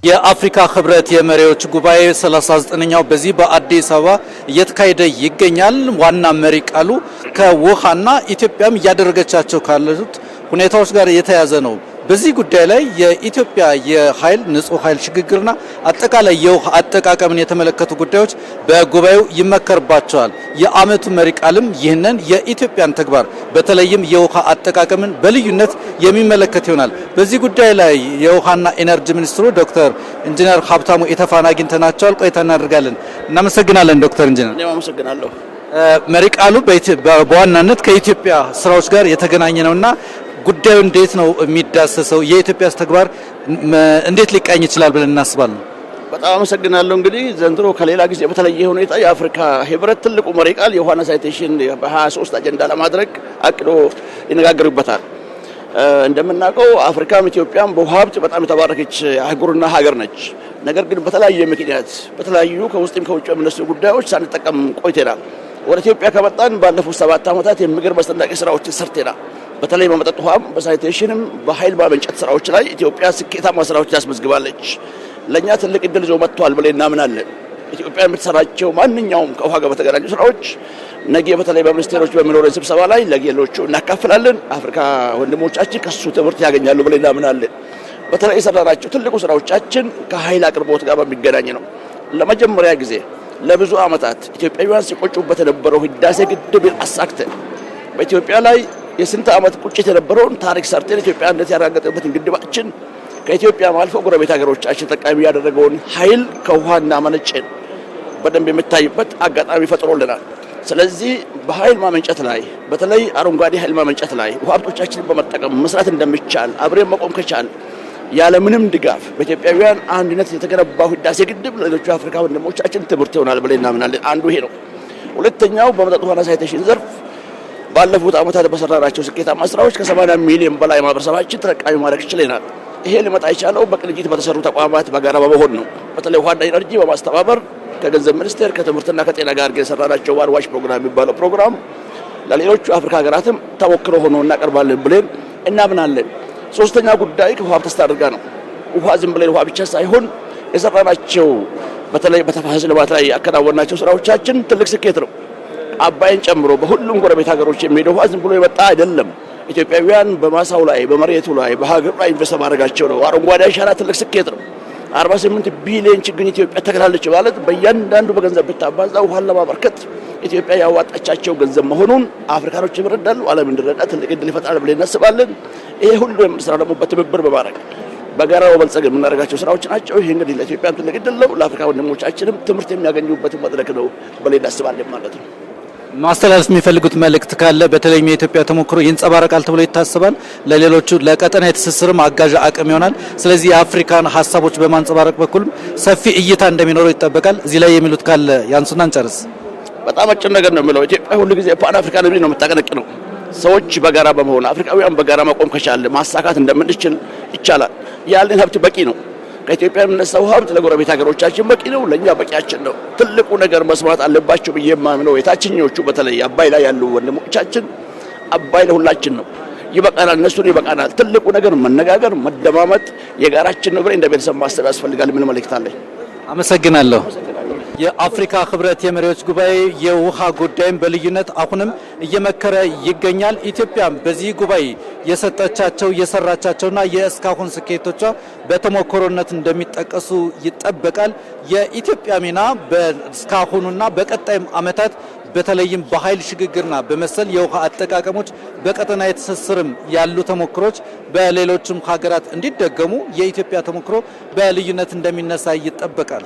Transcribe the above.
የአፍሪካ ህብረት የመሪዎች ጉባኤ 39ኛው በዚህ በአዲስ አበባ እየተካሄደ ይገኛል። ዋና መሪ ቃሉ ከውሃና ኢትዮጵያም እያደረገቻቸው ካሉት ሁኔታዎች ጋር የተያዘ ነው። በዚህ ጉዳይ ላይ የኢትዮጵያ የኃይል ንጹህ ኃይል ሽግግርና አጠቃላይ የውሃ አጠቃቀምን የተመለከቱ ጉዳዮች በጉባኤው ይመከርባቸዋል። የአመቱ መሪ ቃልም ይህንን የኢትዮጵያን ተግባር በተለይም የውሃ አጠቃቀምን በልዩነት የሚመለከት ይሆናል። በዚህ ጉዳይ ላይ የውሃና ኢነርጂ ሚኒስትሩ ዶክተር ኢንጂነር ሀብታሙ ኢተፋን አግኝተናቸዋል። ቆይታ እናደርጋለን። እናመሰግናለን ዶክተር ኢንጂነር። እኔም አመሰግናለሁ። መሪ ቃሉ በዋናነት ከኢትዮጵያ ስራዎች ጋር የተገናኘ ነውና ጉዳዩ እንዴት ነው የሚዳሰሰው? የኢትዮጵያ ተግባር እንዴት ሊቃኝ ይችላል ብለን እናስባለን? በጣም አመሰግናለሁ። እንግዲህ ዘንድሮ ከሌላ ጊዜ በተለየ ሁኔታ የአፍሪካ ህብረት ትልቁ መሪ ቃል የውሃና ሳኒቴሽን በ23 አጀንዳ ለማድረግ አቅዶ ይነጋገሩበታል። እንደምናውቀው አፍሪካም ኢትዮጵያም በውሃ ሀብት በጣም የተባረከች አህጉርና ሀገር ነች። ነገር ግን በተለያየ ምክንያት በተለያዩ ከውስጥም ከውጭ የሚነሱ ጉዳዮች ሳንጠቀም ቆይተናል። ወደ ኢትዮጵያ ከመጣን ባለፉት 7 ዓመታት የሚገርም አስደናቂ ስራዎችን ሰርተናል። በተለይ በመጠጥ ውሃም በሳኒቴሽንም በኃይል ማመንጨት ስራዎች ላይ ኢትዮጵያ ስኬታማ ስራዎች ያስመዝግባለች። ለኛ ትልቅ እድል ይዞ መጥቷል ብለን እናምናለን። ኢትዮጵያ የምትሰራቸው ማንኛውም ከውሃ ጋር በተገናኙ ስራዎች ነገ በተለይ በሚኒስቴሮች በሚኖረን ስብሰባ ላይ ለሌሎቹ እናካፍላለን። አፍሪካ ወንድሞቻችን ከሱ ትምህርት ያገኛሉ ብለን እናምናለን። በተለይ የሰራናቸው ትልቁ ስራዎቻችን ከኃይል አቅርቦት ጋር በሚገናኝ ነው። ለመጀመሪያ ጊዜ ለብዙ ዓመታት ኢትዮጵያውያን ሲቆጩበት የነበረው ህዳሴ ግድብን አሳክተን በኢትዮጵያ ላይ የስንት ዓመት ቁጭት የነበረውን ታሪክ ሰርተን ኢትዮጵያ አንድነት ያረጋገጠበትን ግድባችን ከኢትዮጵያ ማልፎ ጎረቤት ሀገሮቻችን ተጠቃሚ ያደረገውን ኃይል ከውሃና መነጨን በደንብ የሚታይበት አጋጣሚ ፈጥሮልናል። ስለዚህ በኃይል ማመንጨት ላይ በተለይ አረንጓዴ ኃይል ማመንጨት ላይ ውሃ ሀብቶቻችንን በመጠቀም መስራት እንደሚቻል አብረን መቆም ከቻል ያለምንም ድጋፍ በኢትዮጵያውያን አንድነት የተገነባው ህዳሴ ግድብ ለሌሎች አፍሪካ ወንድሞቻችን ትምህርት ይሆናል ብለን እናምናለን። አንዱ ይሄ ነው። ሁለተኛው በመጠጥ ውሃና ሳኒቴሽን ዘርፍ ባለፉት ዓመታት በሰራናቸው ስኬታማ ስራዎች ከ80 ሚሊዮን በላይ ማህበረሰባችን ተጠቃሚ ማድረግ ችለናል። ይሄ ሊመጣ የቻለው በቅንጅት በተሰሩ ተቋማት በጋራ በመሆን ነው። በተለይ ውሃና ኢነርጂ በማስተባበር ከገንዘብ ሚኒስቴር ከትምህርትና ከጤና ጋር የሰራናቸው ዋርዋሽ ፕሮግራም የሚባለው ፕሮግራም ለሌሎቹ አፍሪካ ሀገራትም ተሞክሮ ሆኖ እናቀርባለን ብለን እናምናለን። ሶስተኛ ጉዳይ ከውሃ ሀብት አስተዳደር ጋር ነው። ውሃ ዝም ብለን ውሃ ብቻ ሳይሆን የሰራናቸው በተለይ በተፋሰስ ልማት ላይ ያከናወናቸው ስራዎቻችን ትልቅ ስኬት ነው። አባይን ጨምሮ በሁሉም ጎረቤት ሀገሮች የሚሄደው ውሃ ዝም ብሎ የመጣ አይደለም። ኢትዮጵያውያን በማሳው ላይ በመሬቱ ላይ በሀገሩ ላይ ኢንቨስት ማድረጋቸው ነው። አረንጓዴ አሻራ ትልቅ ስኬት ነው። 48 ቢሊዮን ችግኝ ኢትዮጵያ ተከላለች ማለት በእያንዳንዱ በገንዘብ ብታባዛ ውሃን ለማበርከት ኢትዮጵያ ያዋጣቻቸው ገንዘብ መሆኑን አፍሪካኖች ይረዳሉ። ዓለም እንዲረዳ ትልቅ እድል ይፈጥራል ብለን እናስባለን። ይሄ ሁሉ የምንሰራው ደግሞ በትብብር በማድረግ በጋራ በመልጸግ የምናደርጋቸው ስራዎች ናቸው። ይሄ እንግዲህ ለኢትዮጵያ ትልቅ እድል ነው። ለአፍሪካ ወንድሞቻችንም ትምህርት የሚያገኙበት መድረክ ነው ብለን እናስባለን ማለት ነው። ማስተላለፍ የሚፈልጉት መልእክት ካለ በተለይም የኢትዮጵያ ተሞክሮ ይንጸባረቃል ተብሎ ይታሰባል። ለሌሎቹ ለቀጠና የትስስርም አጋዥ አቅም ይሆናል። ስለዚህ የአፍሪካን ሀሳቦች በማንጸባረቅ በኩልም ሰፊ እይታ እንደሚኖረው ይጠበቃል። እዚህ ላይ የሚሉት ካለ ያንሱና እንጨርስ። በጣም አጭር ነገር ነው የምለው። ኢትዮጵያ ሁሉ ጊዜ ፓን አፍሪካኒዝም ነው የምታቀነቅነው። ሰዎች በጋራ በመሆን አፍሪካውያን በጋራ መቆም ከቻለ ማሳካት እንደምንችል ይቻላል። ያለን ሀብት በቂ ነው። ከኢትዮጵያ የምነሳው ሀብት ለጎረቤት ሀገሮቻችን በቂ ነው፣ ለኛ በቂያችን ነው። ትልቁ ነገር መስማት አለባቸው ብዬ የማምነው የታችኞቹ በተለይ አባይ ላይ ያሉ ወንድሞቻችን አባይ ለሁላችን ነው፣ ይበቃናል፣ እነሱን ይበቃናል። ትልቁ ነገር መነጋገር፣ መደማመጥ፣ የጋራችን ነው ብለን እንደ ቤተሰብ ማሰብ ያስፈልጋል። ምን መልእክት አለኝ? አመሰግናለሁ። የአፍሪካ ህብረት የመሪዎች ጉባኤ የውሃ ጉዳይን በልዩነት አሁንም እየመከረ ይገኛል። ኢትዮጵያም በዚህ ጉባኤ የሰጠቻቸው የሰራቻቸውና የእስካሁን ስኬቶቿ በተሞክሮነት እንደሚጠቀሱ ይጠበቃል። የኢትዮጵያ ሚና በእስካሁኑና በቀጣይም ዓመታት በተለይም በኃይል ሽግግርና በመሰል የውሃ አጠቃቀሞች በቀጠና የትስስርም ያሉ ተሞክሮች በሌሎችም ሀገራት እንዲደገሙ የኢትዮጵያ ተሞክሮ በልዩነት እንደሚነሳ ይጠበቃል።